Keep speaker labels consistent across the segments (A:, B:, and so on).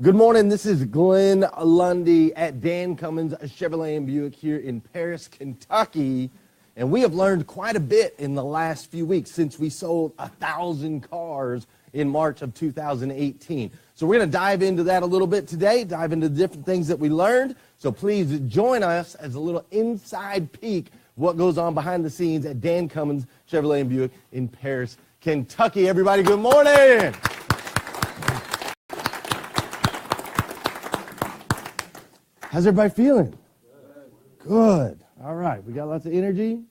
A: Good morning. This is Glenn Lundy at Dan Cummins Chevrolet and Buick here in Paris, Kentucky. And we have learned quite a bit in the last few weeks since we sold 1,000 cars in March of 2018. So we're going to dive into that a little bit today, dive into the different things that we learned. So please join us as a little inside peek what goes on behind the scenes at Dan Cummins Chevrolet and Buick in Paris, Kentucky. Everybody, good morning. How's everybody feeling? Good. All right. We got lots of energy?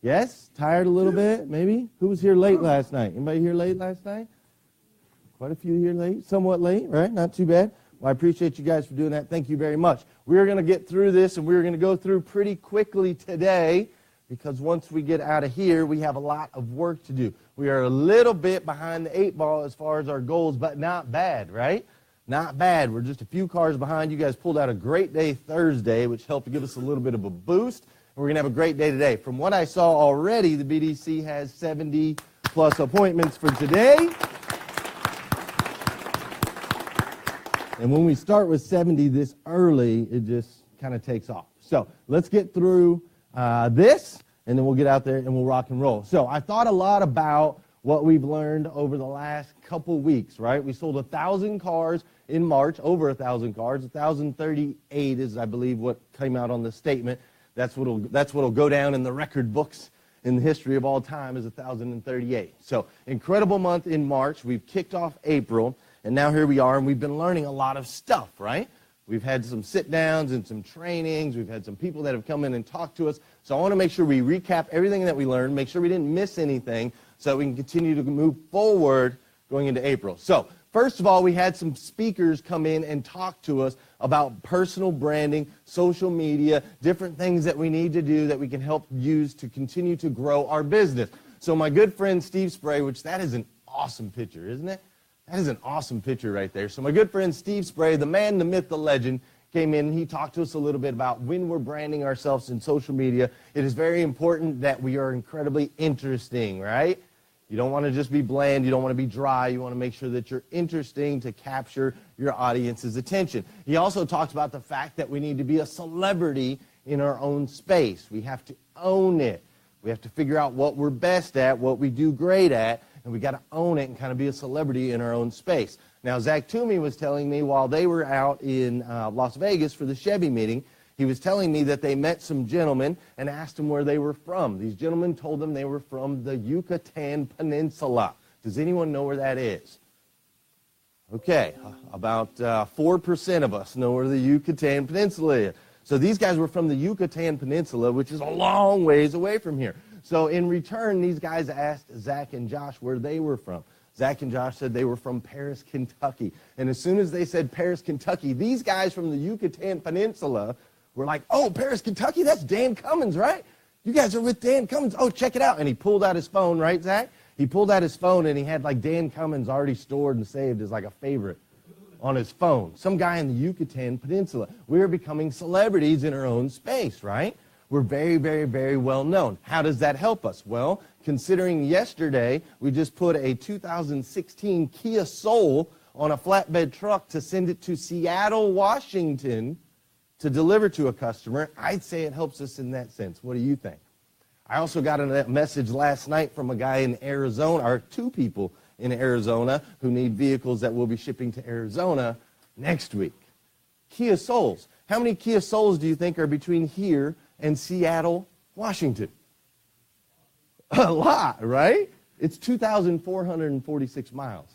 A: Yes? Tired a little bit, maybe? Who was here late last night? Anybody here late last night? Quite a few here late. Somewhat late, right? Not too bad. Well, I appreciate you guys for doing that. Thank you very much. We're going to get through this, and we're going to go through pretty quickly today because once we get out of here, we have a lot of work to do. We are a little bit behind the 8 ball as far as our goals, but not bad, right? Not bad. We're just a few cars behind. You guys pulled out a great day Thursday, which helped to give us a little bit of a boost. And we're going to have a great day today. From what I saw already, the BDC has 70-plus appointments for today. And when we start with 70 this early, it just kind of takes off. So let's get through this, and then we'll get out there and we'll rock and roll. So I thought a lot about what we've learned over the last couple weeks, right? We sold 1,000 cars in March, over 1,000 cars. 1,038 is, I believe, what came out on the statement. That's what'll go down in the record books in the history of all time is 1,038. So incredible month in March. We've kicked off April, and now here we are, and we've been learning a lot of stuff, right? We've had some sit-downs and some trainings. We've had some people that have come in and talked to us. So I want to make sure we recap everything that we learned, make sure we didn't miss anything, so we can continue to move forward going into April. So first of all, we had some speakers come in and talk to us about personal branding, social media, different things that we need to do that we can help use to continue to grow our business. So my good friend Steve Spray, which that is an awesome picture, isn't it? That is an awesome picture right there. So my good friend Steve Spray, the man, the myth, the legend, came in and he talked to us a little bit about when we're branding ourselves in social media. It is very important that we are incredibly interesting, right? You don't want to just be bland. You don't want to be dry. You want to make sure that you're interesting to capture your audience's attention. He also talked about the fact that we need to be a celebrity in our own space. We have to own it. We have to figure out what we're best at, what we do great at, and we got to own it and kind of be a celebrity in our own space. Now, Zach Toomey was telling me while they were out in Las Vegas for the Chevy meeting, he was telling me that they met some gentlemen and asked them where they were from. These gentlemen told them they were from the Yucatan Peninsula. Does anyone know where that is? Okay, about 4% of us know where the Yucatan Peninsula is. So these guys were from the Yucatan Peninsula, which is a long ways away from here. So in return, these guys asked Zach and Josh where they were from. Zach and Josh said they were from Paris, Kentucky. And as soon as they said Paris, Kentucky, these guys from the Yucatan Peninsula were like, oh, Paris, Kentucky, that's Dan Cummins, right? You guys are with Dan Cummins. Oh, check it out. And he pulled out his phone, right, Zach? He pulled out his phone, and he had, like, Dan Cummins already stored and saved as, like, a favorite on his phone. Some guy in the Yucatan Peninsula. We're becoming celebrities in our own space, right? We're very, very, very well known. How does that help us? Well, considering yesterday we just put a 2016 Kia Soul on a flatbed truck to send it to Seattle, Washington, to deliver to a customer, I'd say it helps us in that sense. What do you think? I also got a message last night from a guy in Arizona, or 2 people in Arizona who need vehicles that we'll be shipping to Arizona next week. Kia Souls. How many Kia Souls do you think are between here and Seattle, Washington? A lot, right? It's 2,446 miles.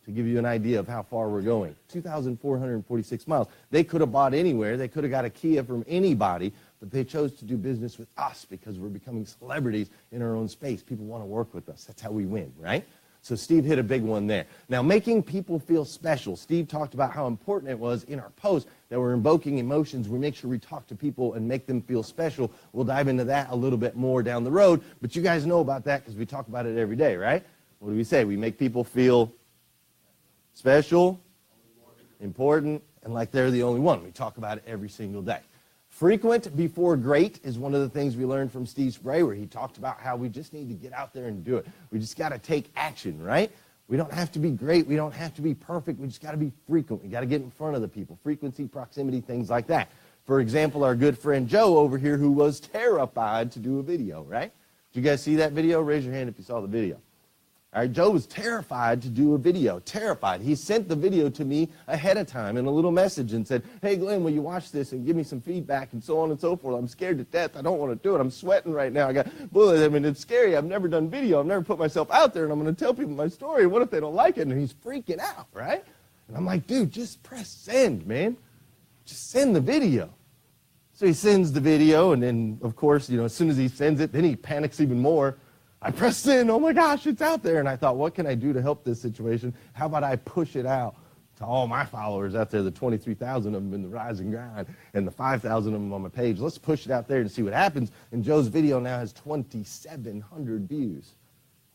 A: To give you an idea of how far we're going. 2,446 miles. They could have bought anywhere. They could have got a Kia from anybody, but they chose to do business with us because we're becoming celebrities in our own space. People want to work with us. That's how we win, right? So Steve hit a big one there. Now, making people feel special. Steve talked about how important it was in our post that we're invoking emotions. We make sure we talk to people and make them feel special. We'll dive into that a little bit more down the road, but you guys know about that because we talk about it every day, right? What do we say? We make people feel special, important, and like they're the only one. We talk about it every single day. Frequent before great is one of the things we learned from Steve Spray, where he talked about how we just need to get out there and do it. We just got to take action, right? We don't have to be great. We don't have to be perfect. We just got to be frequent. We got to get in front of the people. Frequency, proximity, things like that. For example, our good friend Joe over here, who was terrified to do a video, right? Did you guys see that video? Raise your hand if you saw the video. All right, Joe was terrified to do a video, terrified. He sent the video to me ahead of time in a little message and said, hey, Glenn, will you watch this and give me some feedback and so on and so forth? I'm scared to death. I don't want to do it. I'm sweating right now. I got bullets. I mean, it's scary. I've never done video. I've never put myself out there, and I'm going to tell people my story. What if they don't like it? And he's freaking out, right? And I'm like, dude, just press send, man. Just send the video. So he sends the video, and then, of course, as soon as he sends it, then he panics even more. I press send, oh my gosh, it's out there. And I thought, what can I do to help this situation? How about I push it out to all my followers out there, the 23,000 of them in the Rise and Grind, and the 5,000 of them on my page. Let's push it out there and see what happens. And Joe's video now has 2,700 views.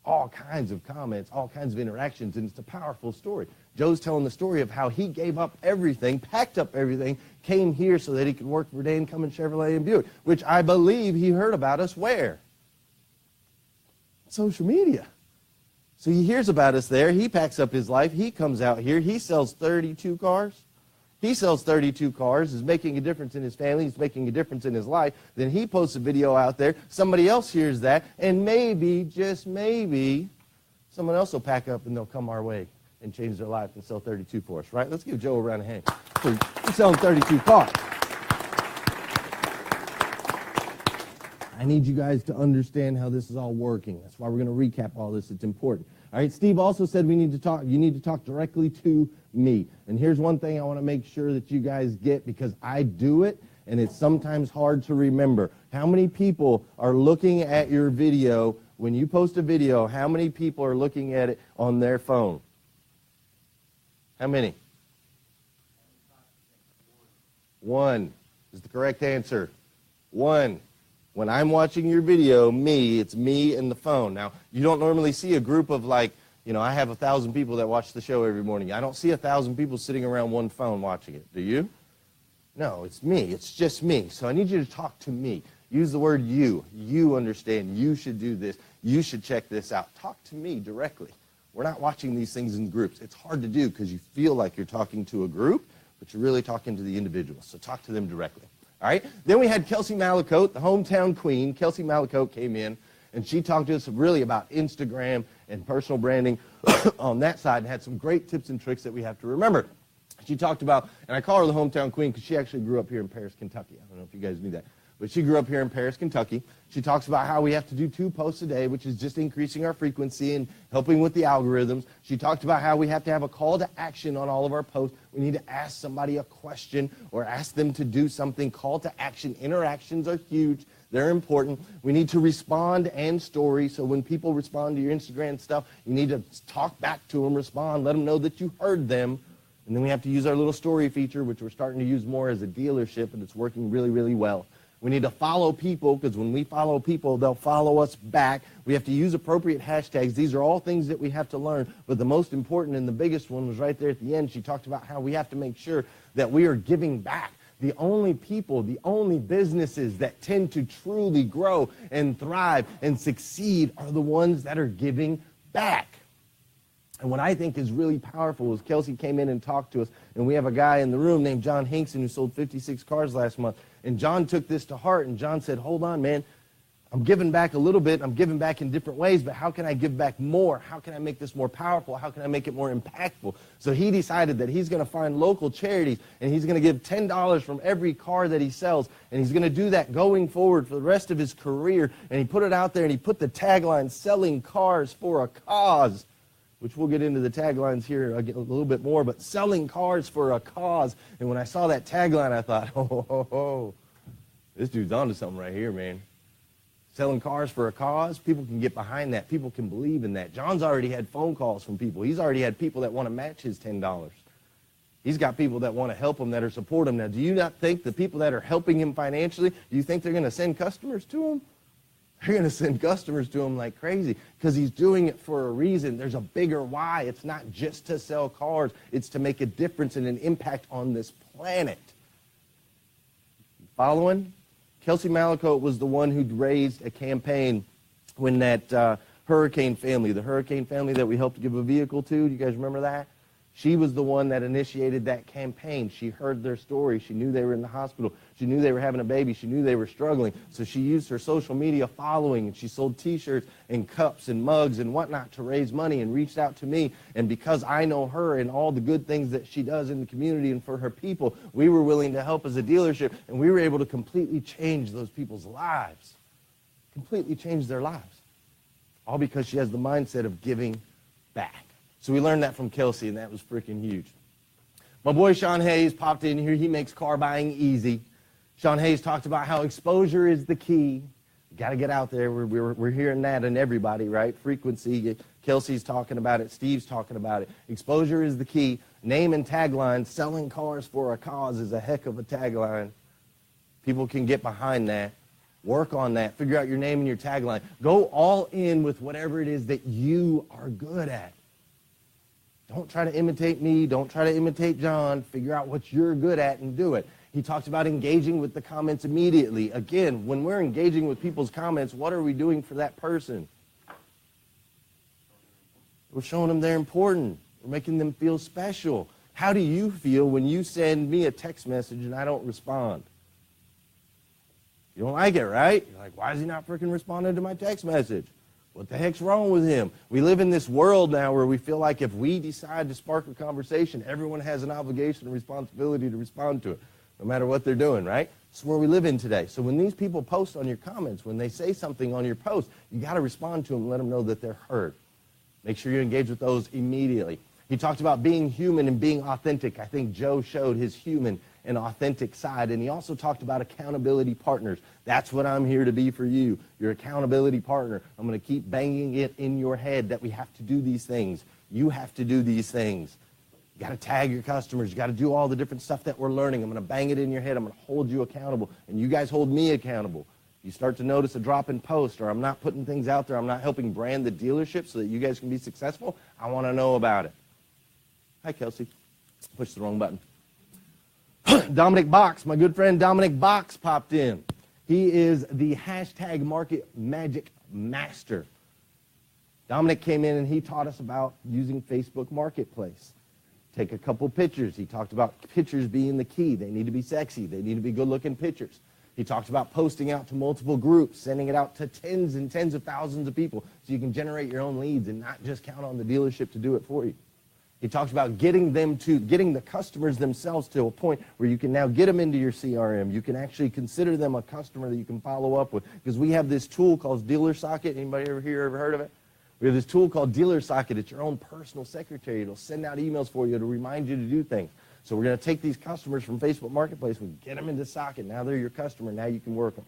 A: All kinds of comments, all kinds of interactions, and it's a powerful story. Joe's telling the story of how he gave up everything, packed up everything, came here so that he could work for Dan Cummins, Chevrolet, and Buick, which I believe he heard about us where? Social media. So he hears about us there. He packs up his life. He comes out here. He sells 32 cars. He sells 32 cars, is making a difference in his family. He's making a difference in his life. Then he posts a video out there. Somebody else hears that, and maybe, just maybe, someone else will pack up and they'll come our way and change their life and sell 32 for us, right? Let's give Joe a round of hand. He's selling 32 cars. I need you guys to understand how this is all working. That's why we're going to recap all this. It's important. All right, Steve also said you need to talk directly to me. And here's one thing I want to make sure that you guys get, because I do it, and it's sometimes hard to remember. How many people are looking at your video? When you post a video, how many people are looking at it on their phone? How many? One is the correct answer. One. When I'm watching your video, it's me and the phone. Now, you don't normally see a group of I have 1,000 people that watch the show every morning. I don't see 1,000 people sitting around one phone watching it. Do you? No, it's me. It's just me. So I need you to talk to me. Use the word you. You understand. You should do this. You should check this out. Talk to me directly. We're not watching these things in groups. It's hard to do because you feel like you're talking to a group, but you're really talking to the individual. So talk to them directly. All right. Then we had Kelsey Malacote, the hometown queen. Kelsey Malacote came in, and she talked to us really about Instagram and personal branding on that side, and had some great tips and tricks that we have to remember. She talked about, and I call her the hometown queen because she actually grew up here in Paris, Kentucky. I don't know if you guys knew that, but she grew up here in Paris, Kentucky. She talks about how we have to do 2 posts a day, which is just increasing our frequency and helping with the algorithms. She talked about how we have to have a call to action on all of our posts. We need to ask somebody a question or ask them to do something. Call to action. Interactions are huge. They're important. We need to respond and story. So when people respond to your Instagram stuff, you need to talk back to them, respond, let them know that you heard them. And then we have to use our little story feature, which we're starting to use more as a dealership, and it's working really, really well. We need to follow people, because when we follow people, they'll follow us back. We have to use appropriate hashtags. These are all things that we have to learn. But the most important and the biggest one was right there at the end. She talked about how we have to make sure that we are giving back. The only people, the only businesses that tend to truly grow and thrive and succeed are the ones that are giving back. And what I think is really powerful is Kelsey came in and talked to us, and we have a guy in the room named John Hinkson who sold 56 cars last month. And John took this to heart, and John said, hold on, man. I'm giving back a little bit. I'm giving back in different ways, but how can I give back more? How can I make this more powerful? How can I make it more impactful? So he decided that he's going to find local charities, and he's going to give $10 from every car that he sells, and he's going to do that going forward for the rest of his career. And he put it out there, and he put the tagline, selling cars for a cause, which we'll get into the taglines here a little bit more, but selling cars for a cause. And when I saw that tagline, I thought, this dude's onto something right here, man. Selling cars for a cause, people can get behind that. People can believe in that. John's already had phone calls from people. He's already had people that want to match his $10. He's got people that want to help him, that are support him. Now, do you not think the people that are helping him financially, do you think they're going to send customers to him? They're going to send customers to him like crazy because he's doing it for a reason. There's a bigger why. It's not just to sell cars. It's to make a difference and an impact on this planet. Following? Kelsey Malacote was the one who raised a campaign when that Hurricane family, the hurricane family that we helped give a vehicle to. Do you guys remember that? She was the one that initiated that campaign. She heard their story. She knew they were in the hospital. She knew they were having a baby. She knew they were struggling. So she used her social media following, and she sold T-shirts and cups and mugs and whatnot to raise money and reached out to me. And because I know her and all the good things that she does in the community and for her people, we were willing to help as a dealership, and we were able to completely change those people's lives. Completely change their lives. All because she has the mindset of giving back. So we learned that from Kelsey, and that was freaking huge. My boy Sean Hayes popped in here. He makes car buying easy. Sean Hayes talked about how exposure is the key. You got to get out there. We're hearing that in everybody, right? Frequency. Kelsey's talking about it. Steve's talking about it. Exposure is the key. Name and tagline. Selling cars for a cause is a heck of a tagline. People can get behind that. Work on that. Figure out your name and your tagline. Go all in with whatever it is that you are good at. Don't try to imitate me. Don't try to imitate John. Figure out what you're good at and do it. He talks about engaging with the comments immediately. Again, when we're engaging with people's comments, what are we doing for that person? We're showing them they're important. We're making them feel special. How do you feel when you send me a text message and I don't respond? You don't like it, right? You're like, why is he not freaking responding to my text message? What the heck's wrong with him? We live in this world now where we feel like if we decide to spark a conversation, everyone has an obligation and responsibility to respond to it, no matter what they're doing, right? It's where we live in today. So when these people post on your comments, when they say something on your post, you got to respond to them and let them know that they're heard. Make sure you engage with those immediately. He talked about being human and being authentic. I think Joe showed his human and authentic side. And he also talked about accountability partners. That's what I'm here to be for you, your accountability partner. I'm going to keep banging it in your head that we have to do these things. You have to do these things. You got to tag your customers. You got to do all the different stuff that we're learning. I'm going to bang it in your head. I'm going to hold you accountable. And you guys hold me accountable. You start to notice a drop in post, or I'm not putting things out there, I'm not helping brand the dealership so that you guys can be successful, I want to know about it. Hi, Kelsey. Pushed the wrong button. Dominic Box, my good friend Dominic Box popped in. He is the hashtag Market Magic Master. Dominic came in and he taught us about using Facebook Marketplace. Take a couple pictures. He talked about pictures being the key. They need to be sexy. They need to be good-looking pictures. He talked about posting out to multiple groups, sending it out to tens and tens of thousands of people so you can generate your own leads and not just count on the dealership to do it for you. He talks about getting the customers themselves to a point where you can now get them into your CRM. You can actually consider them a customer that you can follow up with. Because we have this tool called Dealer Socket. Anybody ever heard of it? We have this tool called Dealer Socket. It's your own personal secretary. It'll send out emails for you to remind you to do things. So we're going to take these customers from Facebook Marketplace. We get them into Socket. Now they're your customer. Now you can work them.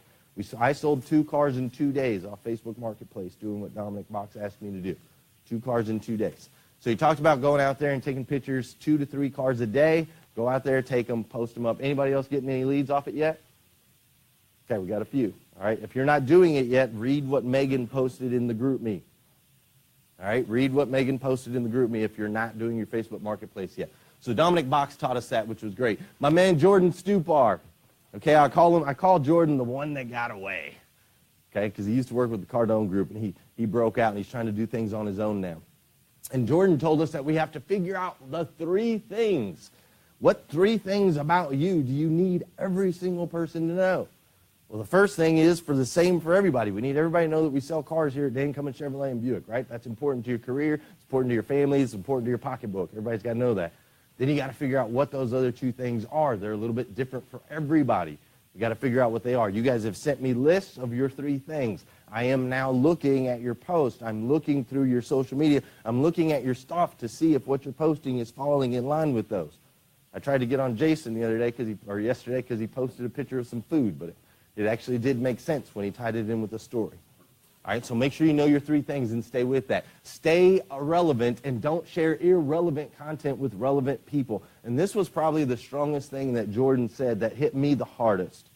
A: I sold 2 cars in 2 days off Facebook Marketplace doing what Dominic Box asked me to do. 2 cars in 2 days. So he talked about going out there and taking pictures 2 to 3 cars a day. Go out there, take them, post them up. Anybody else getting any leads off it yet? Okay, we got a few. All right, if you're not doing it yet, read what Megan posted in the group me. All right, read what Megan posted in the group me if you're not doing your Facebook Marketplace yet. So Dominic Box taught us that, which was great. My man Jordan Stupar. Okay, I call Jordan the one that got away. Okay, because he used to work with the Cardone Group, and he broke out, and he's trying to do things on his own now. And Jordan told us that we have to figure out the 3 things. What 3 things about you do you need every single person to know? Well, the first thing is the same for everybody. We need everybody to know that we sell cars here at Dan Cummins Chevrolet and Buick, right? That's important to your career. It's important to your family. It's important to your pocketbook. Everybody's got to know that. Then you got to figure out what those other 2 things are. They're a little bit different for everybody. You got to figure out what they are. You guys have sent me lists of your 3 things. I am now looking at your post. I'm looking through your social media. I'm looking at your stuff to see if what you're posting is falling in line with those. I tried to get on Jason the other day yesterday because he posted a picture of some food, but it actually did make sense when he tied it in with a story. All right, so make sure you know your 3 things and stay with that. Stay relevant and don't share irrelevant content with relevant people. And this was probably the strongest thing that Jordan said that hit me the hardest.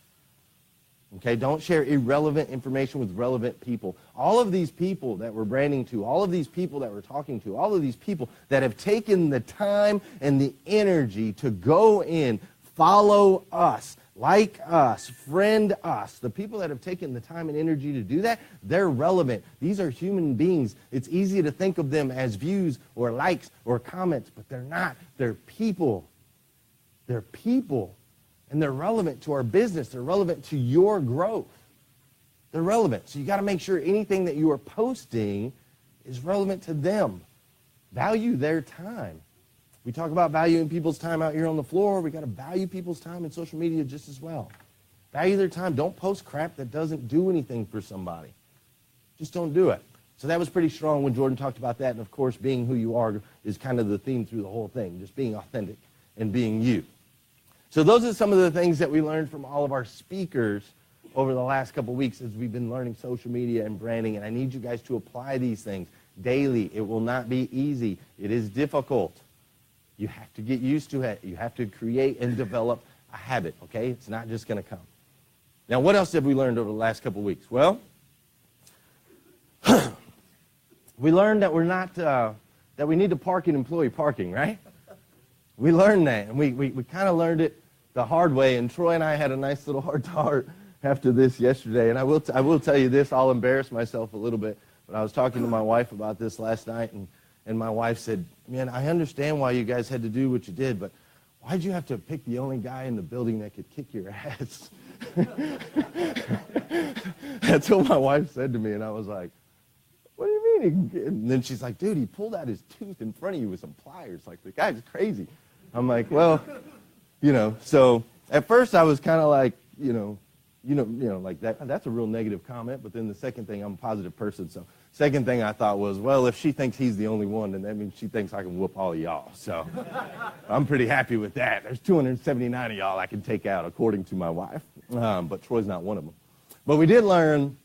A: Okay, don't share irrelevant information with relevant people. All of these people that we're branding to, all of these people that we're talking to, all of these people that have taken the time and the energy to go in, follow us, like us, friend us. The people that have taken the time and energy to do that, they're relevant. These are human beings. It's easy to think of them as views or likes or comments, but they're not. They're people. They're people. And they're relevant to our business. They're relevant to your growth. They're relevant. So you got to make sure anything that you are posting is relevant to them. Value their time. We talk about valuing people's time out here on the floor. We got to value people's time in social media just as well. Value their time. Don't post crap that doesn't do anything for somebody. Just don't do it. So that was pretty strong when Jordan talked about that. And of course, being who you are is kind of the theme through the whole thing. Just being authentic and being you. So those are some of the things that we learned from all of our speakers over the last couple weeks as we've been learning social media and branding. And I need you guys to apply these things daily. It will not be easy. It is difficult. You have to get used to it. You have to create and develop a habit, okay? It's not just going to come. Now, what else have we learned over the last couple weeks? Well, we learned that we're not, that we need to park in employee parking, right? We learned that, and we kind of learned it the hard way, and Troy and I had a nice little heart-to-heart after this yesterday, and I will tell you this, I'll embarrass myself a little bit, but I was talking to my wife about this last night, and my wife said, man, I understand why you guys had to do what you did, but why'd you have to pick the only guy in the building that could kick your ass? That's what my wife said to me, and I was like, what do you mean? And then she's like, dude, he pulled out his tooth in front of you with some pliers. Like, the guy's crazy. I'm like, well, so at first I was kind of like, like that's a real negative comment, but then the second thing, I'm a positive person, so second thing I thought was, well, if she thinks he's the only one, then that means she thinks I can whoop all of y'all. So I'm pretty happy with that. There's 279 of y'all I can take out, according to my wife. But Troy's not one of them. But we did learn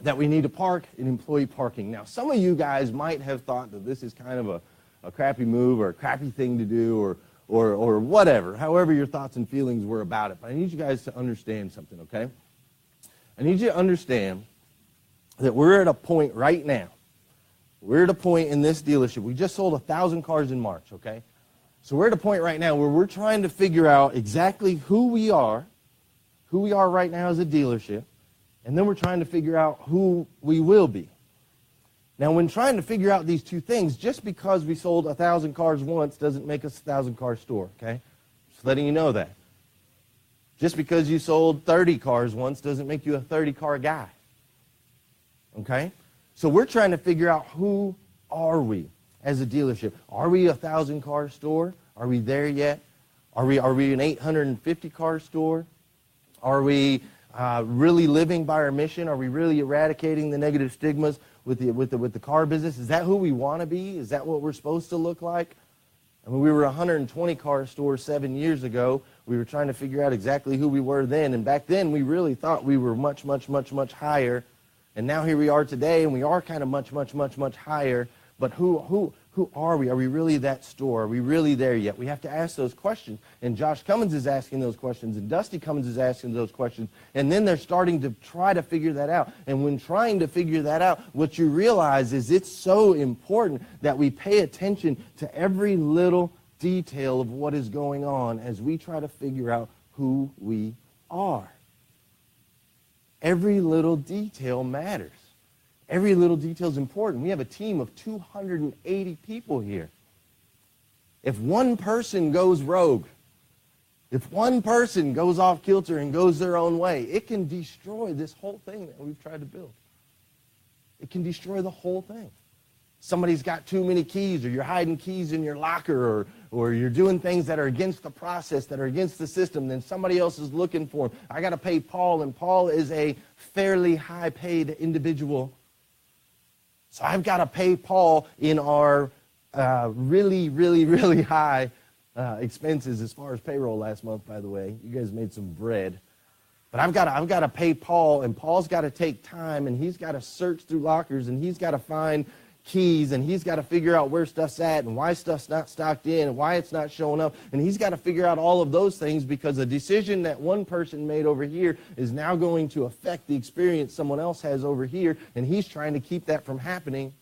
A: that we need to park in employee parking. Now, some of you guys might have thought that this is kind of a crappy move or a crappy thing to do or whatever, however your thoughts and feelings were about it. But I need you guys to understand something, okay? I need you to understand that we're at a point right now. We're at a point in this dealership. We just sold 1,000 cars in March, okay? So we're at a point right now where we're trying to figure out exactly who we are right now as a dealership, and then we're trying to figure out who we will be. Now, when trying to figure out these two things, just because we sold 1,000 cars once doesn't make us a 1,000-car store, okay? Just letting you know that. Just because you sold 30 cars once doesn't make you a 30-car guy. Okay? So we're trying to figure out who are we as a dealership. Are we a 1,000-car store? Are we there yet? Are we an 850-car store? Are we really living by our mission? Are we really eradicating the negative stigmas with the car business? Is that who we want to be? Is that what we're supposed to look like? I mean, we were a 120-car store 7 years ago. We were trying to figure out exactly who we were then. And back then, we really thought we were much, much, much, much higher. And now here we are today, and we are kind of much, much, much, much higher. But who are we? Are we really that store? Are we really there yet? We have to ask those questions. And Josh Cummins is asking those questions, and Dusty Cummins is asking those questions. And then they're starting to try to figure that out. And when trying to figure that out, what you realize is it's so important that we pay attention to every little detail of what is going on as we try to figure out who we are. Every little detail matters. Every little detail is important. We have a team of 280 people here. If one person goes rogue, if one person goes off kilter and goes their own way, it can destroy this whole thing that we've tried to build. It can destroy the whole thing. Somebody's got too many keys, or you're hiding keys in your locker, or you're doing things that are against the process, that are against the system, then somebody else is looking for them. I got to pay Paul, and Paul is a fairly high-paid individual. So I've got to pay Paul in our really, really, really high expenses as far as payroll last month, by the way. You guys made some bread. But I've got to pay Paul, and Paul's got to take time, and he's got to search through lockers, and he's got to find keys, and he's got to figure out where stuff's at and why stuff's not stocked in and why it's not showing up. And he's got to figure out all of those things because a decision that one person made over here is now going to affect the experience someone else has over here, and he's trying to keep that from happening.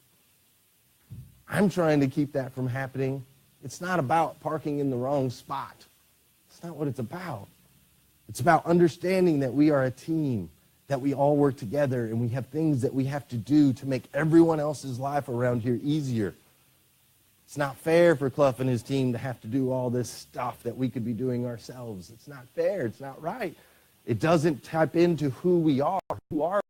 A: I'm trying to keep that from happening. It's not about parking in the wrong spot. It's not what it's about. It's about understanding that we are a team, that we all work together, and we have things that we have to do to make everyone else's life around here easier. It's not fair for Clough and his team to have to do all this stuff that we could be doing ourselves. It's not fair. It's not right. It doesn't tap into who we are. Who are